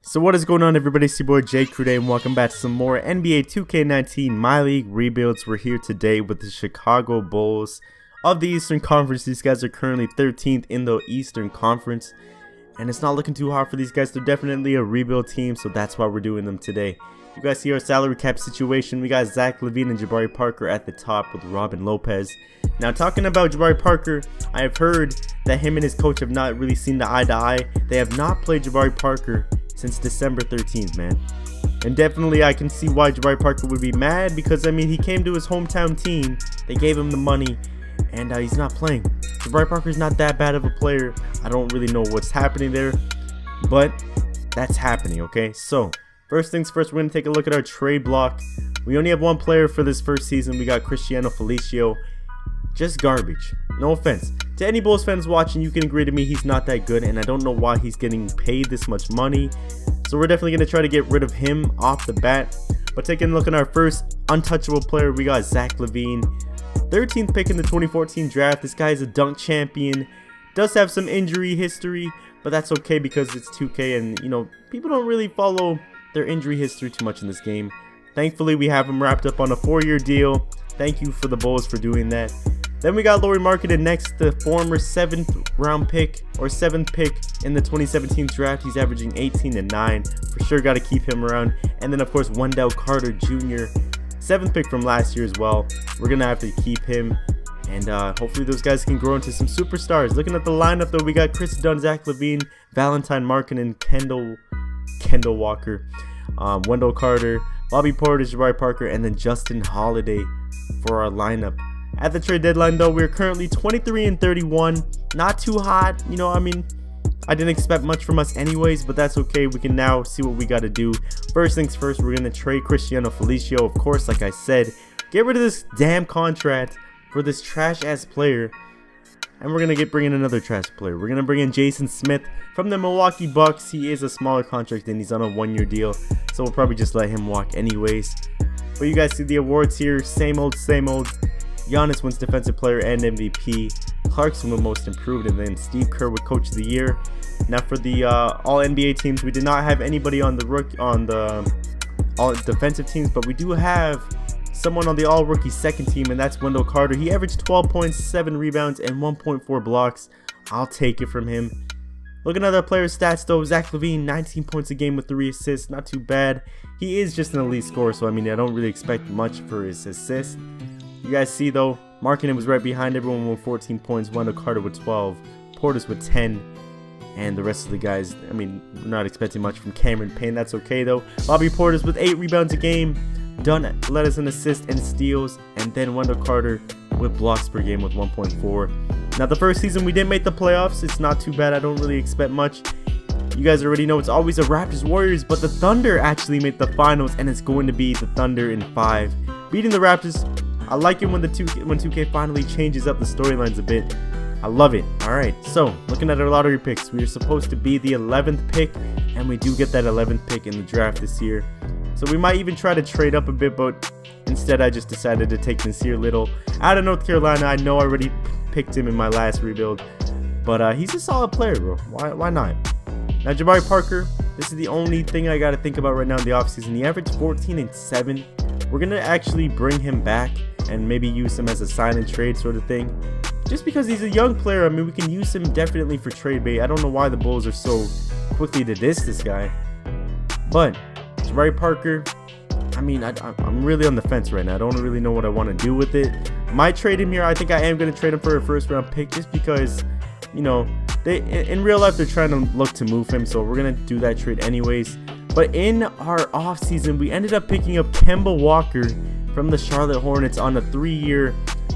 So what is going on, everybody? It's your boy Jay Crude and welcome back to some more NBA 2K19 My League rebuilds. We're here today with the Chicago Bulls of the Eastern Conference. These guys are currently 13th in the Eastern Conference, and it's not looking too hot for these guys. They're definitely a rebuild team, so that's why we're doing them today. You guys see our salary cap situation. We got Zach Lavine and Jabari Parker at the top with Robin Lopez. Now, talking about Jabari Parker, I have heard that him and his coach have not really seen the eye to eye. They have not played Jabari Parker since December 13th, man. And definitely I can see why Jabari Parker would be mad, because I mean, he came to his hometown team, they gave him the money, and he's not playing. Jabari Parker's not that bad of a player. I don't really know what's happening there, but that's happening, okay? So first things first, we're going to take a look at our trade block. We only have one player for this first season. We got Cristiano Felicio. Just garbage. No offense. To any Bulls fans watching, you can agree to me he's not that good, and I don't know why he's getting paid this much money. So we're definitely going to try to get rid of him off the bat. But taking a look at our first untouchable player, we got Zach Lavine. 13th pick in the 2014 draft. This guy is a dunk champion. Does have some injury history, but that's okay because it's 2K, and you know, people don't really follow their injury history too much in this game. Thankfully, we have him wrapped up on a 4-year deal. Thank you for the Bulls for doing that. Then we got Laurie Marketing next, the former 7th round pick or 7th pick in the 2017 draft. He's averaging 18 and 9. For sure, got to keep him around. And then of course Wendell Carter Jr., 7th pick from last year as well. We're gonna have to keep him, and hopefully those guys can grow into some superstars. Looking at the lineup though, we got Chris Dunn, Zach Lavine, Valentine Markkanen, Kendall Walker, Wendell Carter, Bobby Portis, Jabari Parker, and then Justin Holiday for our lineup. At the trade deadline though, we're currently 23 and 31. Not too hot, you know. I mean, I didn't expect much from us anyways, but that's okay. We can now see what we got to do. First things first, we're going to trade Cristiano Felicio, of course, like I said. Get rid of this damn contract for this trash ass player. And we're going to bring in another trash player. We're going to bring in Jason Smith from the Milwaukee Bucks. He is a smaller contract and he's on a 1-year deal, so we'll probably just let him walk anyways. But you guys see the awards here, same old, same old. Giannis wins Defensive Player and MVP. Clarkson with Most Improved, and then Steve Kerr with Coach of the Year. Now for the All NBA teams, we did not have anybody on the All Defensive teams, but we do have someone on the All Rookie second team, and that's Wendell Carter. He averaged 12.7 rebounds and 1.4 blocks. I'll take it from him. Looking at our players' stats though, Zach Lavine, 19 points a game with 3 assists, not too bad. He is just an elite scorer, so I mean, I don't really expect much for his assists. You guys see though, Markkanen was right behind everyone with 14 points, Wendell Carter with 12, Portis with 10, and the rest of the guys, I mean, we're not expecting much from Cameron Payne. That's okay though. Bobby Portis with 8 rebounds a game, Dunn led us in assists and steals, and then Wendell Carter with blocks per game with 1.4. Now the first season we didn't make the playoffs. It's not too bad. I don't really expect much. You guys already know it's always a Raptors Warriors, but the Thunder actually made the finals, and it's going to be the Thunder in 5, beating the Raptors. I like it when 2K finally changes up the storylines a bit. I love it. Alright, so looking at our lottery picks, we are supposed to be the 11th pick, and we do get that 11th pick in the draft this year. So we might even try to trade up a bit, but instead I just decided to take Nasir Little out of North Carolina. I know I already picked him in my last rebuild, but he's a solid player, bro. Why not? Now Jabari Parker, this is the only thing I got to think about right now in the offseason. He averaged 14 and 7. We're going to actually bring him back and maybe use him as a sign and trade sort of thing. Just because he's a young player, I mean, we can use him definitely for trade bait. I don't know why the Bulls are so quickly to diss this guy. But Jabari Parker, I mean, I'm really on the fence right now. I don't really know what I want to do with it. Might trade him here. I think I am going to trade him for a first round pick just because, you know, in real life they're trying to look to move him. So we're going to do that trade anyways. But in our offseason, we ended up picking up Kemba Walker from the Charlotte Hornets on a 3-year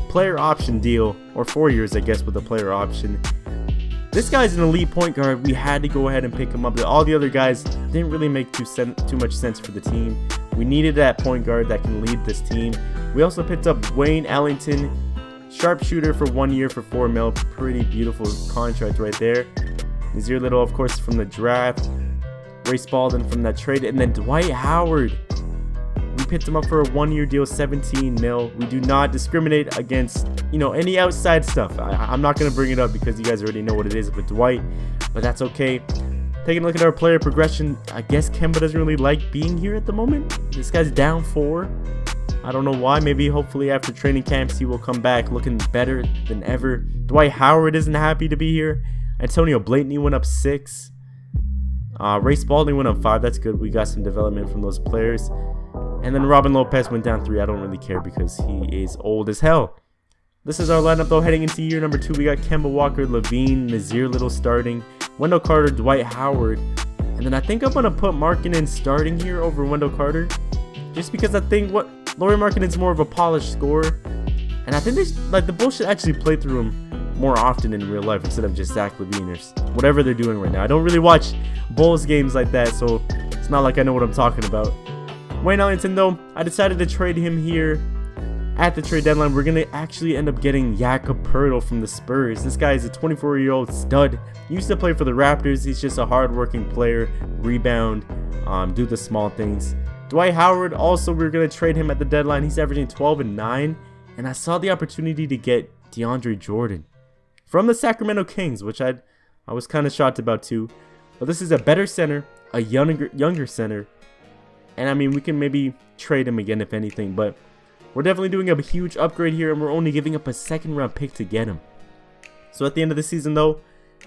player option deal, or 4 years I guess with a player option. This guy's an elite point guard. We had to go ahead and pick him up. All the other guys didn't really make too much sense for the team. We needed that point guard that can lead this team. We also picked up Wayne Ellington, sharpshooter, for 1 year for $4 million. Pretty beautiful contract right there. Nasir Little, of course, from the draft. Ray Spalding from that trade, and then Dwight Howard. We picked him up for a 1-year deal, 17 mil. We do not discriminate against, you know, any outside stuff. I'm not going to bring it up because you guys already know what it is with Dwight, but that's okay. Taking a look at our player progression, I guess Kemba doesn't really like being here at the moment. This guy's down 4. I don't know why. Maybe hopefully after training camps he will come back looking better than ever. Dwight Howard isn't happy to be here. Antonio Blatney went up 6. Ray Spalding went up 5. That's good. We got some development from those players. And then Robin Lopez went down 3. I don't really care because he is old as hell. This is our lineup though heading into year number 2. We got Kemba Walker, Lavine, Nazir Little starting, Wendell Carter, Dwight Howard. And then I think I'm going to put Markkanen starting here over Wendell Carter. Just because I think Laurie Marketing's more of a polished scorer. And I think the Bulls should actually play through him more often in real life instead of just Zach Lavine or whatever they're doing right now. I don't really watch Bulls games like that, so it's not like I know what I'm talking about. Wayne Ellington though, I decided to trade him here at the trade deadline. We're going to actually end up getting Jakob Poeltl from the Spurs. This guy is a 24-year-old stud. He used to play for the Raptors. He's just a hard-working player, rebound, do the small things. Dwight Howard, also we're going to trade him at the deadline. He's averaging 12 and 9. And I saw the opportunity to get DeAndre Jordan from the Sacramento Kings, which I was kind of shocked about too. But this is a better center, a younger center. And I mean, we can maybe trade him again if anything. But we're definitely doing a huge upgrade here. And we're only giving up a 2nd-round pick to get him. So at the end of the season though,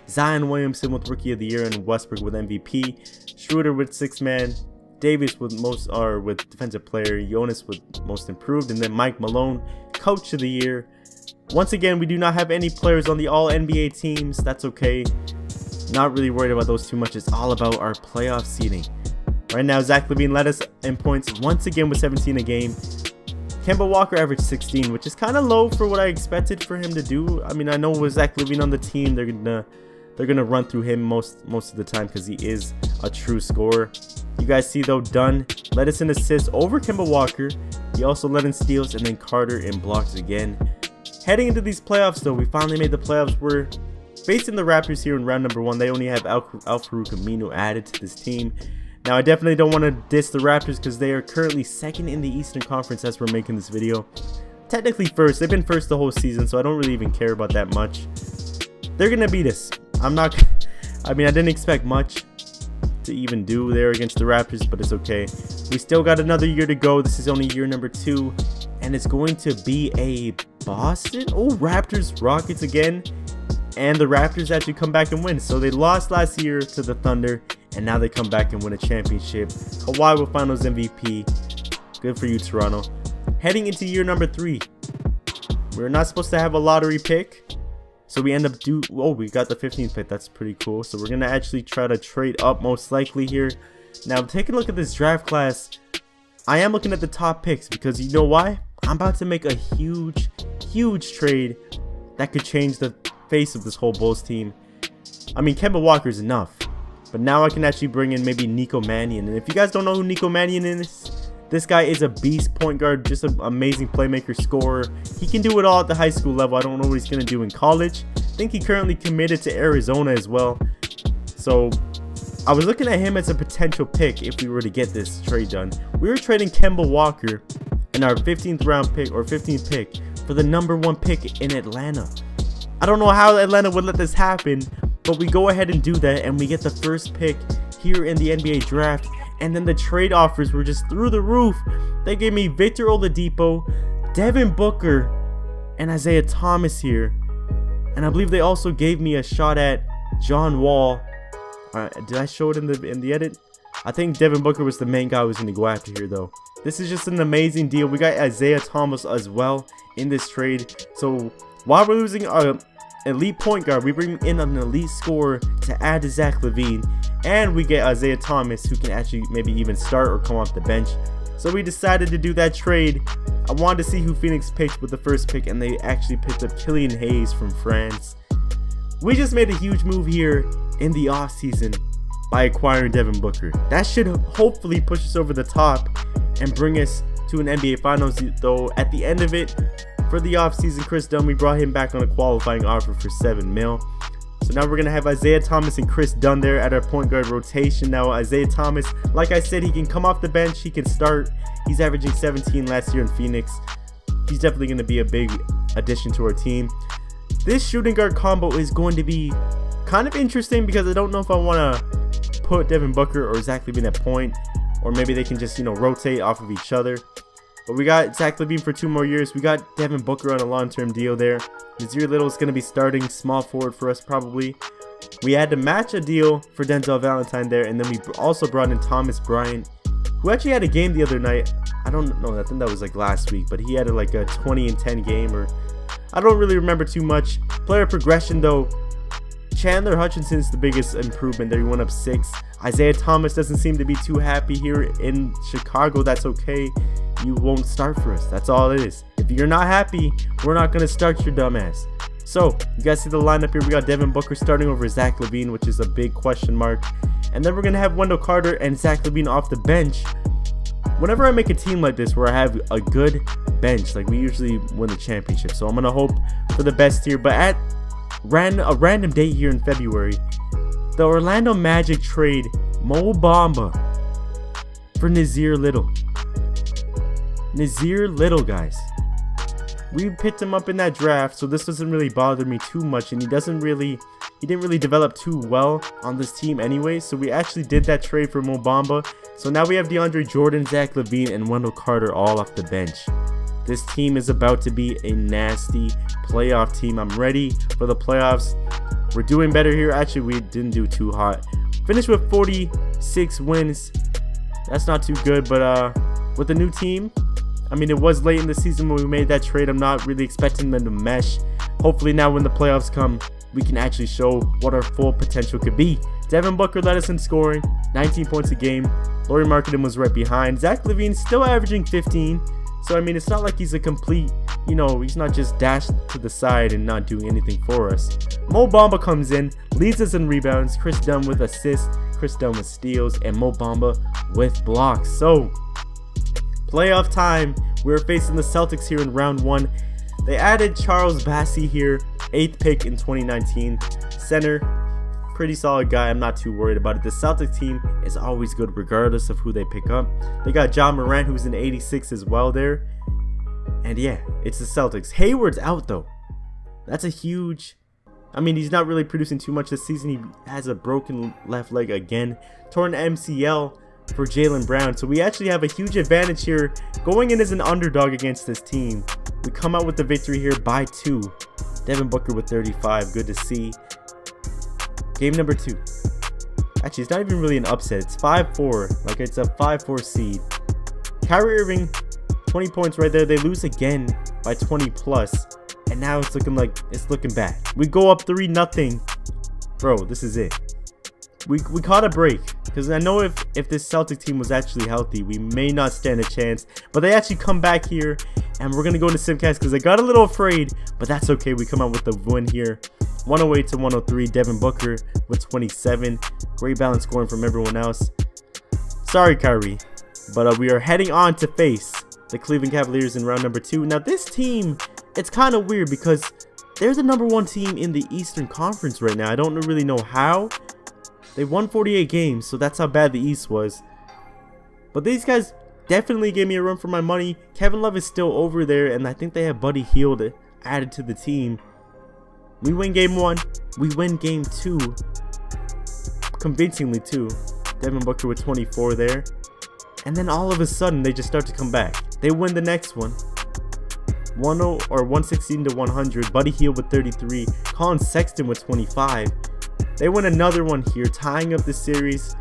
Zion Williamson with Rookie of the Year and Westbrook with MVP. Schroeder with 6th man. Davis with with Defensive Player. Jonas with Most Improved. And then Mike Malone, Coach of the Year. Once again, we do not have any players on the All-NBA teams. That's okay. Not really worried about those too much. It's all about our playoff seeding. Right now, Zach Lavine led us in points once again with 17 a game. Kemba Walker averaged 16, which is kind of low for what I expected for him to do. I mean, I know with Zach Lavine on the team, they're gonna run through him most of the time because he is a true scorer. You guys see though, Dunn led us in assists over Kemba Walker. He also led in steals, and then Carter in blocks again. Heading into these playoffs though, we finally made the playoffs. We're facing the Raptors here in round number 1. They only have Al-Farouq Aminu added to this team. Now I definitely don't want to diss the Raptors because they are currently 2nd in the Eastern Conference as we're making this video. Technically 1st. They've been 1st the whole season, so I don't really even care about that much. They're gonna beat us. I didn't expect much to even do there against the Raptors, but it's okay. We still got another year to go. This is only year number 2, and it's going to be a Boston. Oh, Raptors Rockets again, and the Raptors actually come back and win. So they lost last year to the Thunder, and now they come back and win a championship. Kawhi will Finals MVP. Good for you, Toronto. Heading into year number 3, we're not supposed to have a lottery pick. So we end up we got the 15th pick. That's pretty cool. So we're going to actually try to trade up most likely here. Now, taking a look at this draft class, I am looking at the top picks because you know why? I'm about to make a huge trade that could change the face of this whole Bulls team. I mean, Kemba Walker is enough. But now I can actually bring in maybe Nico Mannion. And if you guys don't know who Nico Mannion is, this guy is a beast point guard, just an amazing playmaker, scorer. He can do it all at the high school level. I don't know what he's going to do in college. I think he currently committed to Arizona as well. So I was looking at him as a potential pick if we were to get this trade done. We were trading Kemba Walker in our 15th round pick or 15th pick for the number 1 pick in Atlanta. I don't know how Atlanta would let this happen, but we go ahead and do that, and we get the first pick here in the NBA draft. And then the trade offers were just through the roof. They gave me Victor Oladipo, Devin Booker, and Isaiah Thomas here. And I believe they also gave me a shot at John Wall. Did I show it in the edit? I think Devin Booker was the main guy I was going to go after here though. This is just an amazing deal. We got Isaiah Thomas as well in this trade. So while we're losing our elite point guard, we bring in an elite scorer to add to Zach Lavine. And we get Isaiah Thomas, who can actually maybe even start or come off the bench. So we decided to do that trade. I wanted to see who Phoenix picked with the first pick, and they actually picked up Killian Hayes from France. We just made a huge move here in the offseason by acquiring Devin Booker. That should hopefully push us over the top and bring us to an NBA Finals, though at the end of it, for the offseason, Chris Dunn, we brought him back on a qualifying offer for $7 million. So now we're going to have Isaiah Thomas and Chris Dunn there at our point guard rotation. Now Isaiah Thomas, like I said, he can come off the bench. He can start. He's averaging 17 last year in Phoenix. He's definitely going to be a big addition to our team. This shooting guard combo is going to be kind of interesting because I don't know if I want to put Devin Booker or Zach Lavine at point, or maybe they can just, rotate off of each other. But we got Zach Lavine for 2 more years. We got Devin Booker on a long-term deal there. Nazir Little is going to be starting small forward for us probably. We had to match a deal for Denzel Valentine there, and then we also brought in Thomas Bryant, who actually had a game the other night. I don't know, I think that was like last week, but he had like a 20 and 10 game, or I don't really remember too much. Player progression though, Chandler Hutchinson is the biggest improvement there. He went up 6. Isaiah Thomas doesn't seem to be too happy here in Chicago. That's okay. You won't start for us. That's all it is. If you're not happy, we're not going to start your dumb ass. So, you guys see the lineup here. We got Devin Booker starting over Zach Lavine, which is a big question mark. And then we're going to have Wendell Carter and Zach Lavine off the bench. Whenever I make a team like this where I have a good bench, like we usually win the championship. So I'm going to hope for the best here. But at a random date here in February, the Orlando Magic trade Mo Bamba for Nazir Little. Nazir Little, guys. We picked him up in that draft, so this doesn't really bother me too much, and he didn't really develop too well on this team anyway. So we actually did that trade for Mo Bamba. So now we have DeAndre Jordan, Zach Lavine, and Wendell Carter all off the bench. This team is about to be a nasty playoff team. I'm ready for the playoffs. We're doing better here. Actually, we didn't do too hot. Finished with 46 wins. That's not too good, but with the new team, I mean, it was late in the season when we made that trade. I'm not really expecting them to mesh. Hopefully now when the playoffs come, we can actually show what our full potential could be. Devin Booker led us in scoring, 19 points a game. Laurie Marketing was right behind. Zach Lavine still averaging 15. So, I mean, it's not like he's a complete, he's not just dashed to the side and not doing anything for us. Mo Bamba comes in, leads us in rebounds. Chris Dunn with assists, Chris Dunn with steals, and Mo Bamba with blocks. So, playoff time. We're facing the Celtics here in round 1. They added Charles Bassey here, 8th pick in 2019. Center, pretty solid guy. I'm not too worried about it. The Celtics team is always good regardless of who they pick up. They got John Morant, who's an 86 as well there. And yeah, it's the Celtics. Hayward's out though. That's a huge... I mean, he's not really producing too much this season. He has a broken left leg again. Torn MCL for Jaylen Brown. So we actually have a huge advantage here going in as an underdog against this team. We come out with the victory here by 2. Devin Booker with 35. Good to see. Game number 2. Actually, it's not even really an upset. It's 5-4. Like, it's a 5-4 seed. Kyrie Irving, 20 points right there. They lose again by 20 plus. And now it's looking bad. We go up 3-0. Bro, this is it. We caught a break. Because I know if this Celtic team was actually healthy, we may not stand a chance. But they actually come back here. And we're going to go into Simcast because I got a little afraid. But that's okay. We come out with the win here. 108 to 103. Devin Booker with 27. Great balance scoring from everyone else. Sorry, Kyrie. But we are heading on to face the Cleveland Cavaliers in round number 2. Now, this team, it's kind of weird because they're the #1 team in the Eastern Conference right now. I don't really know how. They won 48 games, so that's how bad the East was. But these guys definitely gave me a run for my money. Kevin Love is still over there, and I think they have Buddy Hield added to the team. We win game 1. We win game 2. Convincingly too. Devin Booker with 24 there. And then all of a sudden, they just start to come back. They win the next one. 116 to 100. Buddy Hield with 33. Colin Sexton with 25. They win another one here, tying up the series.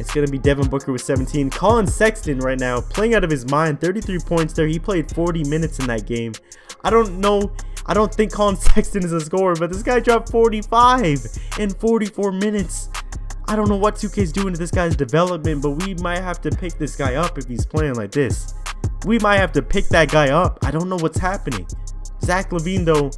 It's going to be Devin Booker with 17. Colin Sexton right now, playing out of his mind. 33 points there. He played 40 minutes in that game. I don't know. I don't think Colin Sexton is a scorer, but this guy dropped 45 in 44 minutes. I don't know what 2K is doing to this guy's development, but we might have to pick this guy up if he's playing like this. We might have to pick that guy up. I don't know what's happening. Zach Lavine, though,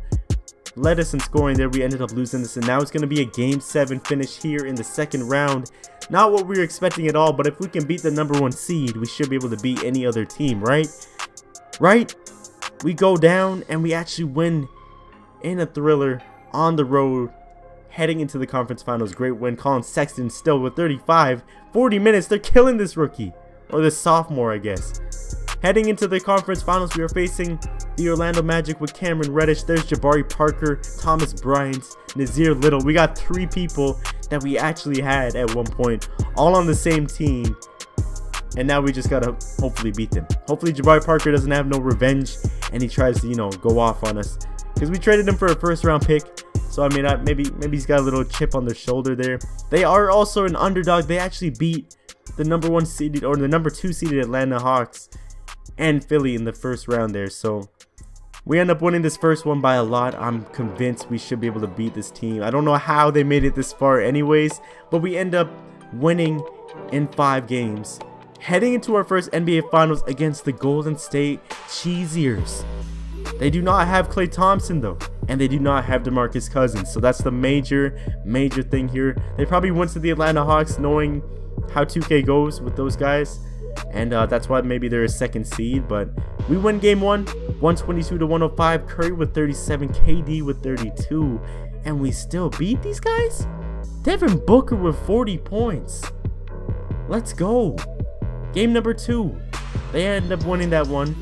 led us in scoring there. We ended up losing this, and now it's going to be a Game 7 finish here in the second round. Not what we were expecting at all, but if we can beat the #1 seed, we should be able to beat any other team, right? Right? We go down, and we actually win in a thriller on the road, heading into the conference finals. Great win. Colin Sexton still with 35. 40 minutes. They're killing this rookie. Or this sophomore, I guess. Heading into the conference finals, we are facing The Orlando Magic with Cameron Reddish. There's Jabari Parker, Thomas Bryant, Nazir Little. We got 3 people that we actually had at one point, all on the same team. And now we just gotta hopefully beat them. Hopefully Jabari Parker doesn't have no revenge and he tries to, go off on us. Because we traded him for a first-round pick. So, I mean, maybe he's got a little chip on their shoulder there. They are also an underdog. They actually beat the number 1 seeded or the number 2 seeded Atlanta Hawks and Philly in the first round there. So, we end up winning this first one by a lot. I'm convinced we should be able to beat this team. I don't know how they made it this far anyways, but we end up winning in 5 games. Heading into our first NBA Finals against the Golden State Cheesiers. They do not have Klay Thompson though, and they do not have DeMarcus Cousins. So that's the major thing here. They probably went to the Atlanta Hawks knowing how 2K goes with those guys, and that's why maybe they're a 2nd seed. But we win game 1, 122-105. Curry with 37, KD with 32, and we still beat these guys. Devin Booker with 40 points. Let's go. Game number 2, they end up winning that one,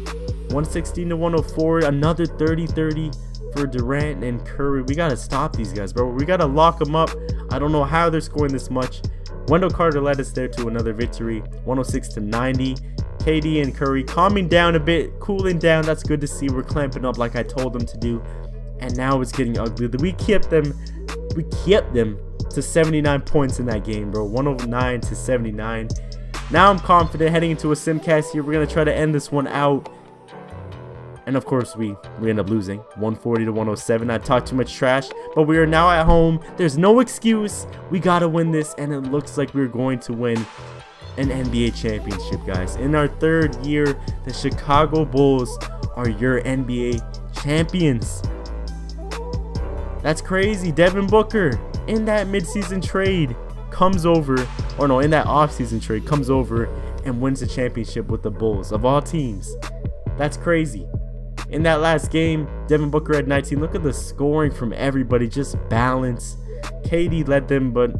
116-104. Another 30-30 for Durant and Curry. We gotta stop these guys, bro. We gotta lock them up. I don't know how they're scoring this much. Wendell Carter led us there to another victory, 106-90. KD and Curry calming down a bit, cooling down. That's good to see. We're clamping up like I told them to do. And now it's getting ugly. We kept them to 79 points in that game, bro. 109-79. Now I'm confident heading into a simcast here. We're going to try to end this one out. And of course, we end up losing 140-107. I talked too much trash, but we are now at home. There's no excuse. We got to win this, and it looks like we're going to win an NBA championship, guys. In our 3rd year, the Chicago Bulls are your NBA champions. That's crazy. Devin Booker, in that midseason trade, comes over, or no, in that offseason trade, comes over and wins the championship with the Bulls, of all teams. That's crazy. In that last game, Devin Booker had 19. Look at the scoring from everybody, just balance. KD led them, but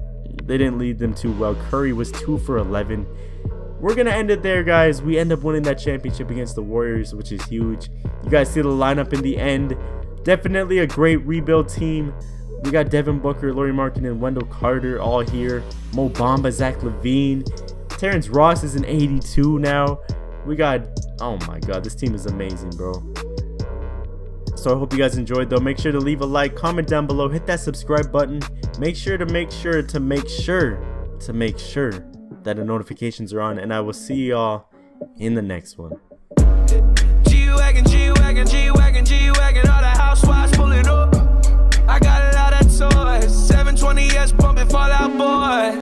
they didn't lead them too well. Curry was 2 for 11. We're going to end it there, guys. We end up winning that championship against the Warriors, which is huge. You guys see the lineup in the end. Definitely a great rebuild team. We got Devin Booker, Laurie Marketing, and Wendell Carter all here. Mo Bamba, Zach Lavine. Terrence Ross is an 82 now. We got, oh my god, this team is amazing, bro. So I hope you guys enjoyed though. Make sure to leave a like, comment down below, hit that subscribe button. Make sure that the notifications are on, and I will see y'all in the next one. G-Wagon, G-Wagon, G-Wagon, G-Wagon, all the housewives pulling up. I got a lot of toys, 720S pumping Fall Out Boy.